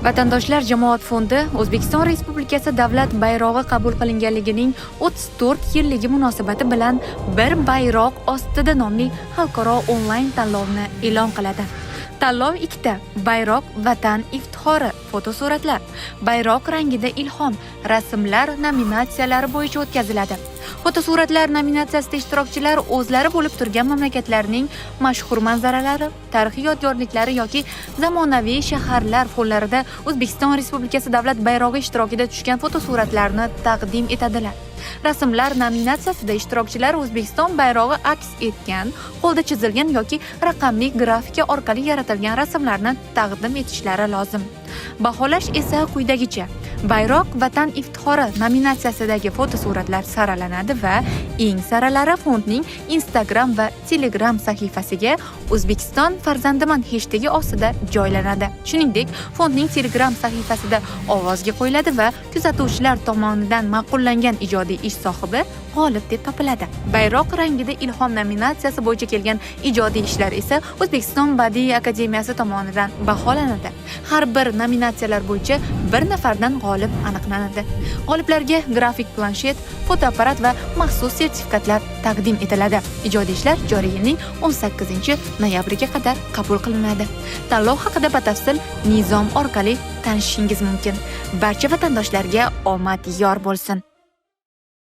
Vatandoshlar jamoat fondi O'zbekiston Respublikasi davlat bayrog'i qabul qilinganligining 34 yilligi munosabati bilan Bir bayroq ostida nomli xalqaro onlayn tanlovni e'lon qiladi. Tanlov ikkita: bayroq vatan iftixori fotosuratlar, bayroq rangida ilhom rasmlar nominatsiyalari bo'yicha o'tkaziladi. Fotosuratlar nominatsiyasida ishtirokchilar o'zlari bo'lib turgan mamlakatlarning mashhur manzaralari, tarixiy yodgorliklari yoki zamonaviy shaharlar fonlarida O'zbekiston Respublikasi davlat bayrog'i ishtirokida tushgan fotosuratlarni taqdim etadilar. Rasmlar nominatsiyasida ishtirokchilar O'zbekiston bayrog'i aks etgan, qo'lda chizilgan yoki raqamli grafika orqali yaratilgan rasmlarni taqdim etishlari lozim. Baholash esa quyidagicha: bayroq vatan iftixori nominatsiyasidagi fotosuratlar saralanadi va eng saralari fondning Instagram va Telegram sahifasiga O'zbekiston farzandiman hashtagi ostida joylanadi. Shuningdek, fondning Telegram sahifasida ovozga qo'yiladi va kuzatuvchilar tomonidan ma'qullangan ijodiy ish sohibi g'olib deb topiladi. Bayroq rangida ilhom nominatsiyasi bo'yicha kelgan ijodiy ishlar esa O'zbekiston Badiiy akademiyasi tomonidan baholanadi. Har bir nominatsiyalar bo'yicha bir nafardan g'olib aniqlanadi. G'oliblarga grafik planshet, fotoapparat va maxsus sertifikatlar taqdim etiladi. Ijodiy ishlar joriy yilning 18-noyabriga qadar qabul qilinadi. Tanlov haqida batafsil nizom orqali tanishishingiz mumkin. Barcha vatandoshlarga omad yor bo'lsin.